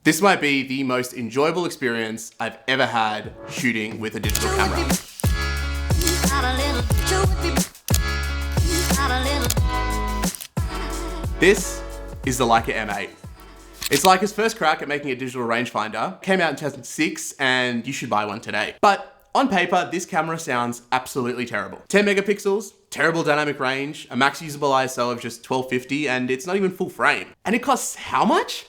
This might be the most enjoyable experience I've ever had shooting with a digital camera. This is the Leica M8. It's Leica's first crack at making a digital rangefinder. Came out in 2006 and you should buy one today. But on paper, this camera sounds absolutely terrible. 10 megapixels, terrible dynamic range, a max usable ISO of just 1250, and it's not even full frame. And it costs how much?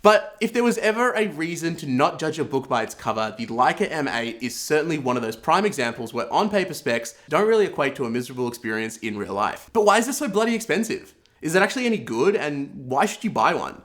But if there was ever a reason to not judge a book by its cover, the Leica M8 is certainly one of those prime examples where on-paper specs don't really equate to a miserable experience in real life. But why is this so bloody expensive? Is it actually any good, and why should you buy one?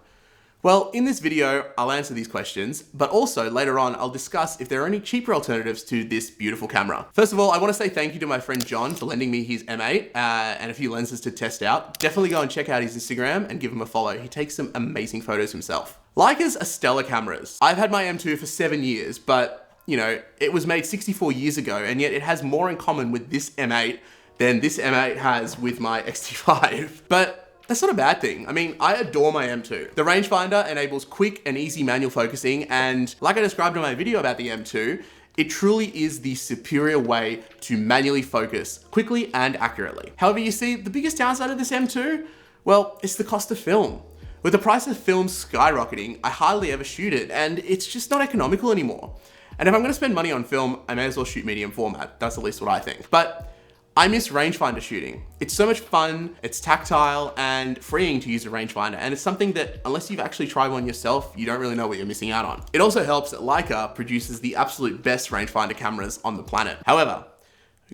Well, in this video, I'll answer these questions, but also later on, I'll discuss if there are any cheaper alternatives to this beautiful camera. First of all, I want to say thank you to my friend John for lending me his M8 and a few lenses to test out. Definitely go and check out his Instagram and give him a follow. He takes some amazing photos himself. Leica's are stellar cameras. I've had my M2 for 7 years, but you know, it was made 64 years ago, and yet it has more in common with this M8 than this M8 has with my X-T5. But that's not a bad thing. I mean, I adore my M2. The rangefinder enables quick and easy manual focusing, and like I described in my video about the M2, it truly is the superior way to manually focus quickly and accurately. However, you see, the biggest downside of this M2, well, it's the cost of film. With the price of film skyrocketing, I hardly ever shoot it, and it's just not economical anymore. And if I'm gonna spend money on film, I may as well shoot medium format. That's at least what I think. But I miss rangefinder shooting. It's so much fun, it's tactile and freeing to use a rangefinder, and it's something that, unless you've actually tried one yourself, you don't really know what you're missing out on. It also helps that Leica produces the absolute best rangefinder cameras on the planet. However,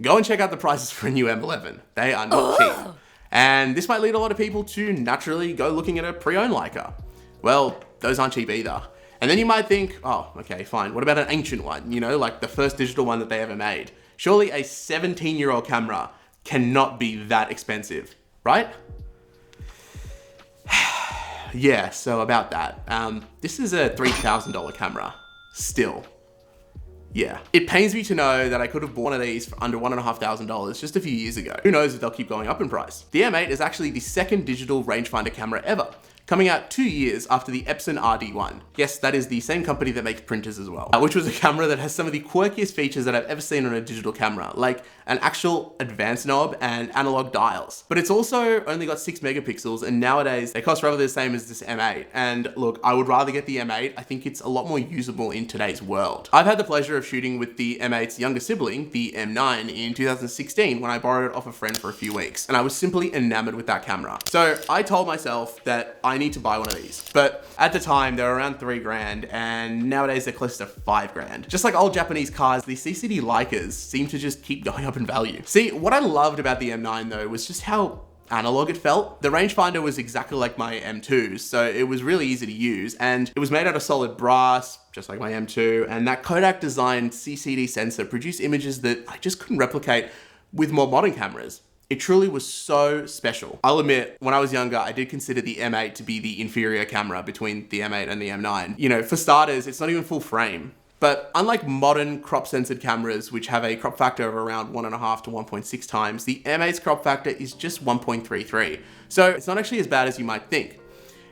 go and check out the prices for a new M11. They are not cheap. And this might lead a lot of people to naturally go looking at a pre-owned Leica. Well, those aren't cheap either. And then you might think, oh, okay, fine. What about an ancient one? You know, like the first digital one that they ever made. Surely a 17-year-old camera cannot be that expensive, right? Yeah, so about that. This is a $3,000 camera, still. Yeah. It pains me to know that I could have bought one of these for under $1,500 just a few years ago. Who knows if they'll keep going up in price. The M8 is actually the second digital rangefinder camera ever, coming out 2 years after the Epson RD1. Yes, that is the same company that makes printers as well, which was a camera that has some of the quirkiest features that I've ever seen on a digital camera, like an actual advance knob and analog dials. But it's also only got 6 megapixels, and nowadays they cost roughly the same as this M8. And look, I would rather get the M8. I think it's a lot more usable in today's world. I've had the pleasure of shooting with the M8's younger sibling, the M9, in 2016 when I borrowed it off a friend for a few weeks, and I was simply enamored with that camera. So I told myself that I need to buy one of these. But at the time, they were around $3,000, and nowadays they're close to $5,000. Just like old Japanese cars, the CCD Leicas seem to just keep going up in value. See, what I loved about the M9 though was just how analog it felt. The rangefinder was exactly like my M2, so it was really easy to use, and it was made out of solid brass, just like my M2, and that Kodak designed CCD sensor produced images that I just couldn't replicate with more modern cameras. It truly was so special. I'll admit, when I was younger, I did consider the M8 to be the inferior camera between the M8 and the M9. You know, for starters, it's not even full frame. But unlike modern crop-censored cameras, which have a crop factor of around 1.5 to 1.6 times, the M8's crop factor is just 1.33. So it's not actually as bad as you might think.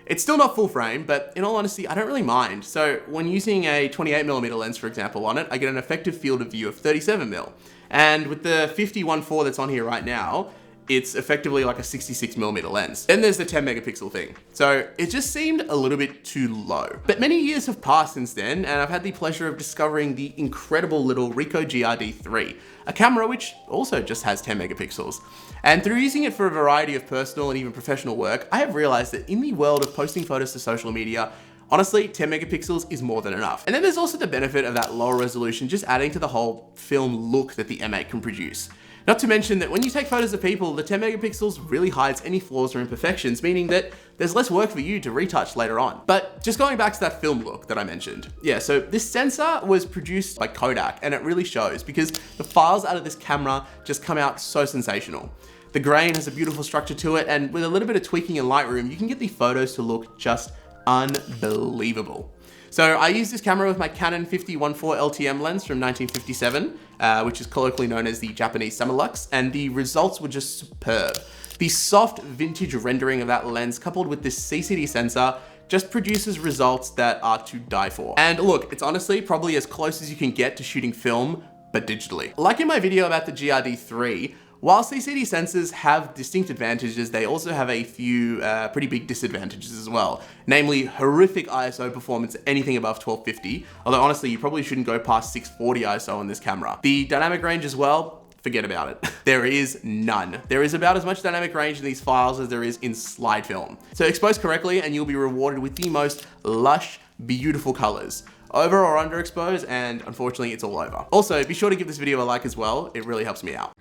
It's still not full frame, but in all honesty, I don't really mind. So when using a 28mm lens, for example, on it, I get an effective field of view of 37mm. And with the 50-1.4 that's on here right now, it's effectively like a 66mm lens. Then there's the 10 megapixel thing. So it just seemed a little bit too low. But many years have passed since then, and I've had the pleasure of discovering the incredible little Ricoh GRD3, a camera which also just has 10 megapixels. And through using it for a variety of personal and even professional work, I have realized that in the world of posting photos to social media, honestly, 10 megapixels is more than enough. And then there's also the benefit of that lower resolution just adding to the whole film look that the M8 can produce. Not to mention that when you take photos of people, the 10 megapixels really hides any flaws or imperfections, meaning that there's less work for you to retouch later on. But just going back to that film look that I mentioned. Yeah, so this sensor was produced by Kodak, and it really shows because the files out of this camera just come out so sensational. The grain has a beautiful structure to it, and with a little bit of tweaking in Lightroom, you can get the photos to look just unbelievable. So I used this camera with my Canon 50-1.4 LTM lens from 1957, which is colloquially known as the Japanese Summilux, and the results were just superb. The soft vintage rendering of that lens coupled with this CCD sensor just produces results that are to die for. And look, it's honestly probably as close as you can get to shooting film, but digitally. Like in my video about the GRD3, while CCD sensors have distinct advantages, they also have a few pretty big disadvantages as well. Namely, horrific ISO performance, anything above 1250. Although honestly, you probably shouldn't go past 640 ISO on this camera. The dynamic range as well, forget about it. There is none. There is about as much dynamic range in these files as there is in slide film. So expose correctly and you'll be rewarded with the most lush, beautiful colors. Over or underexpose, and unfortunately it's all over. Also, be sure to give this video a like as well. It really helps me out.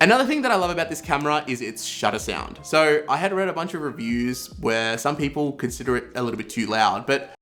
Another thing that I love about this camera is its shutter sound. So I had read a bunch of reviews where some people consider it a little bit too loud, but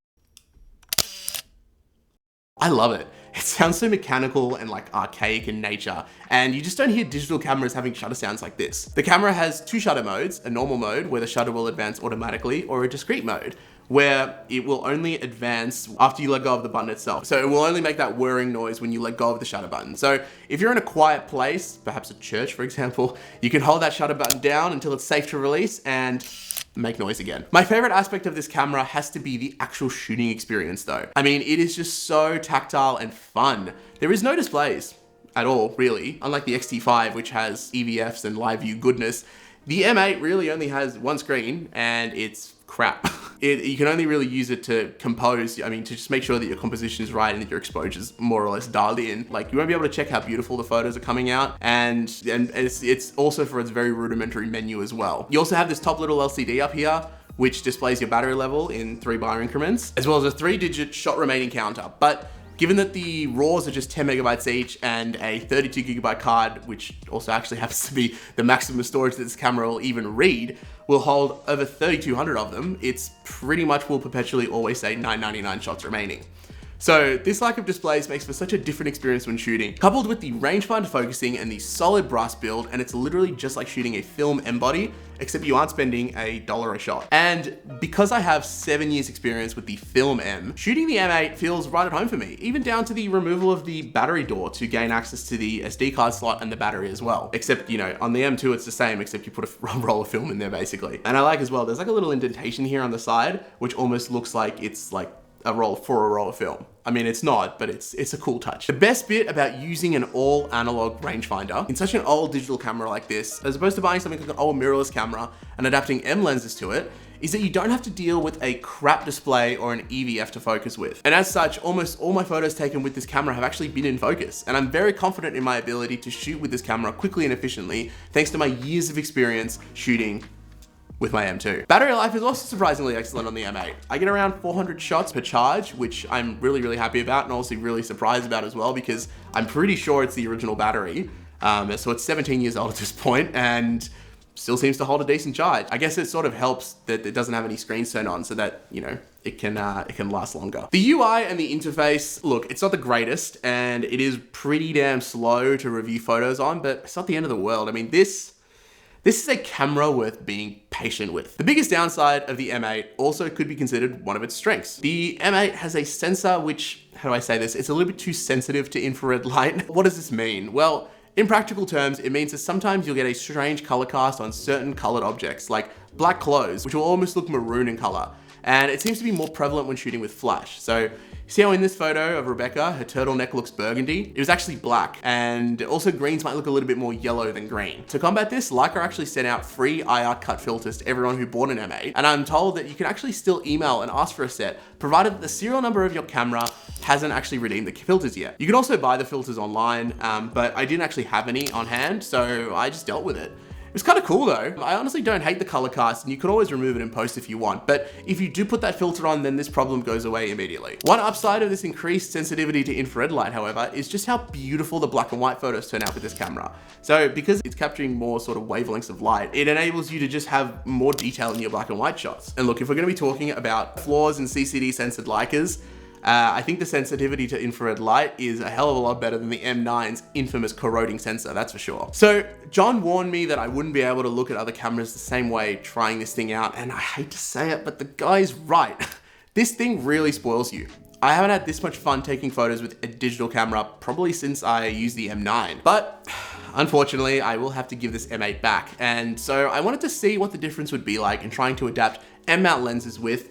I love it. It sounds so mechanical and like archaic in nature, and you just don't hear digital cameras having shutter sounds like this. The camera has two shutter modes, a normal mode where the shutter will advance automatically, or a discrete mode where it will only advance after you let go of the button itself. So it will only make that whirring noise when you let go of the shutter button. So if you're in a quiet place, perhaps a church for example, you can hold that shutter button down until it's safe to release and make noise again. My favorite aspect of this camera has to be the actual shooting experience though. I mean, it is just so tactile and fun. There is no displays at all, really. Unlike the X-T5, which has EVFs and live view goodness, the M8 really only has one screen and it's crap. You can only really use it to compose, I mean, to just make sure that your composition is right and that your exposure is more or less dialed in. Like, you won't be able to check how beautiful the photos are coming out, and it's also for its very rudimentary menu as well. You also have this top little LCD up here, which displays your battery level in 3-bar increments, as well as a 3-digit shot remaining counter. But given that the RAWs are just 10 megabytes each and a 32 gigabyte card, which also actually happens to be the maximum storage that this camera will even read, will hold over 3,200 of them, it's pretty much will perpetually always say 999 shots remaining. So this lack of displays makes for such a different experience when shooting, coupled with the rangefinder focusing and the solid brass build, and it's literally just like shooting a film M body, except you aren't spending $1 a shot. And because I have 7 years experience with the film M, shooting the M8 feels right at home for me, even down to the removal of the battery door to gain access to the SD card slot and the battery as well. Except, you know, on the M2 it's the same, except you put a roll of film in there basically. And I like as well, there's like a little indentation here on the side, which almost looks like it's like a roll of film. I mean, it's not, but it's a cool touch. The best bit about using an all analog rangefinder in such an old digital camera like this, as opposed to buying something like an old mirrorless camera and adapting M lenses to it, is that you don't have to deal with a crap display or an EVF to focus with. And as such, almost all my photos taken with this camera have actually been in focus. And I'm very confident in my ability to shoot with this camera quickly and efficiently, thanks to my years of experience shooting with my M2. Battery life is also surprisingly excellent on the M8. I get around 400 shots per charge, which I'm really happy about, and also really surprised about as well, because I'm pretty sure it's the original battery. So it's 17 years old at this point and still seems to hold a decent charge. I guess it sort of helps that it doesn't have any screens turned on so that, you know, it can last longer. The UI and the interface, look, it's not the greatest and it is pretty damn slow to review photos on, but it's not the end of the world. I mean, this is a camera worth being patient with. The biggest downside of the M8 also could be considered one of its strengths. The M8 has a sensor which, how do I say this? It's a little bit too sensitive to infrared light. What does this mean? Well, in practical terms, it means that sometimes you'll get a strange color cast on certain colored objects, like black clothes, which will almost look maroon in color. And it seems to be more prevalent when shooting with flash. So see how in this photo of Rebecca, her turtleneck looks burgundy? It was actually black, and also greens might look a little bit more yellow than green. To combat this, Leica actually sent out free IR cut filters to everyone who bought an M8, and I'm told that you can actually still email and ask for a set, provided that the serial number of your camera hasn't actually redeemed the filters yet. You can also buy the filters online, but I didn't actually have any on hand, so I just dealt with it. It was kind of cool though. I honestly don't hate the color cast, and you can always remove it in post if you want, but if you do put that filter on, then this problem goes away immediately. One upside of this increased sensitivity to infrared light, however, is just how beautiful the black and white photos turn out with this camera. So because it's capturing more sort of wavelengths of light, it enables you to just have more detail in your black and white shots. And look, if we're gonna be talking about flaws in CCD censored Leicas, I think the sensitivity to infrared light is a hell of a lot better than the M9's infamous corroding sensor, that's for sure. So John warned me that I wouldn't be able to look at other cameras the same way trying this thing out, and I hate to say it, but the guy's right. This thing really spoils you. I haven't had this much fun taking photos with a digital camera probably since I used the M9, but unfortunately I will have to give this M8 back. And so I wanted to see what the difference would be like in trying to adapt M mount lenses with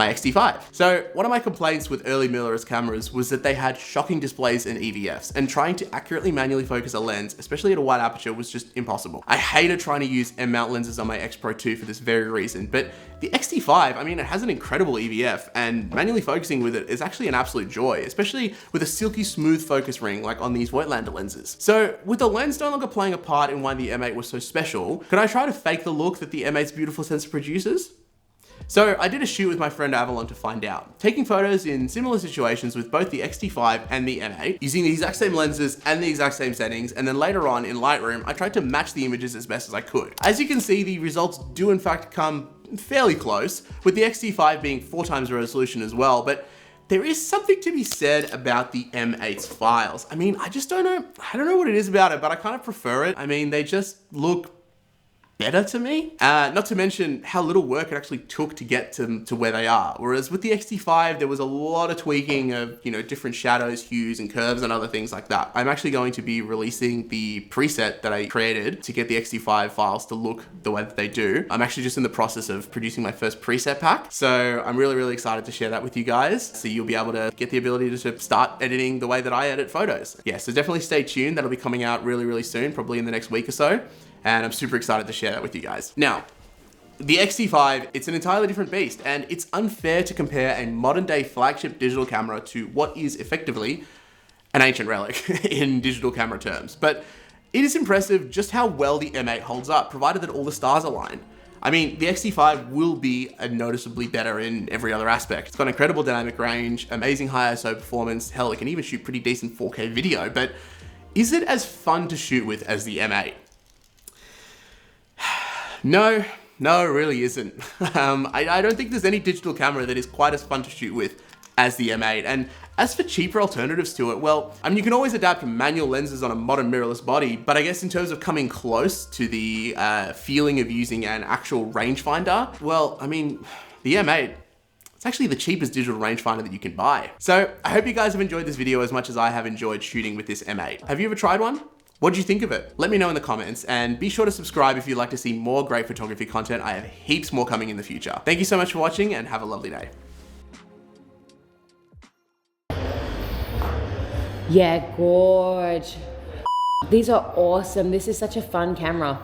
my X-T5. So one of my complaints with early mirrorless cameras was that they had shocking displays and EVFs, and trying to accurately manually focus a lens, especially at a wide aperture, was just impossible. I hated trying to use M mount lenses on my X Pro 2 for this very reason, but the X-T5, I mean, it has an incredible EVF, and manually focusing with it is actually an absolute joy, especially with a silky smooth focus ring like on these Voigtlander lenses. So with the lens no longer playing a part in why the M8 was so special, could I try to fake the look that the M8's beautiful sensor produces? So I did a shoot with my friend Avalon to find out, taking photos in similar situations with both the X-T5 and the M8, using the exact same lenses and the exact same settings, and then later on in Lightroom, I tried to match the images as best as I could. As you can see, the results do in fact come fairly close, with the X-T5 being 4 times the resolution as well, but there is something to be said about the M8's files. I mean, I don't know what it is about it, but I kind of prefer it. I mean, they just look better to me. Not to mention how little work it actually took to get to where they are. Whereas with the X-T5, there was a lot of tweaking of, you know, different shadows, hues, and curves and other things like that. I'm actually going to be releasing the preset that I created to get the X-T5 files to look the way that they do. I'm actually just in the process of producing my first preset pack. So I'm really, really excited to share that with you guys. So you'll be able to get the ability to start editing the way that I edit photos. Yeah, so definitely stay tuned. That'll be coming out really, really soon, probably in the next week or so. And I'm super excited to share that with you guys. Now, the X-T5, it's an entirely different beast, and it's unfair to compare a modern day flagship digital camera to what is effectively an ancient relic in digital camera terms. But it is impressive just how well the M8 holds up, provided that all the stars align. I mean, the X-T5 will be noticeably better in every other aspect. It's got incredible dynamic range, amazing high ISO performance, hell, it can even shoot pretty decent 4K video, but is it as fun to shoot with as the M8? No, it really isn't. I don't think there's any digital camera that is quite as fun to shoot with as the M8. And as for cheaper alternatives to it, well, I mean, you can always adapt manual lenses on a modern mirrorless body, but I guess in terms of coming close to the feeling of using an actual rangefinder, well, I mean, the M8, it's actually the cheapest digital rangefinder that you can buy. So I hope you guys have enjoyed this video as much as I have enjoyed shooting with this M8. Have you ever tried one? What did you think of it? Let me know in the comments, and be sure to subscribe if you'd like to see more great photography content. I have heaps more coming in the future. Thank you so much for watching, and have a lovely day. Yeah, gorge. These are awesome. This is such a fun camera.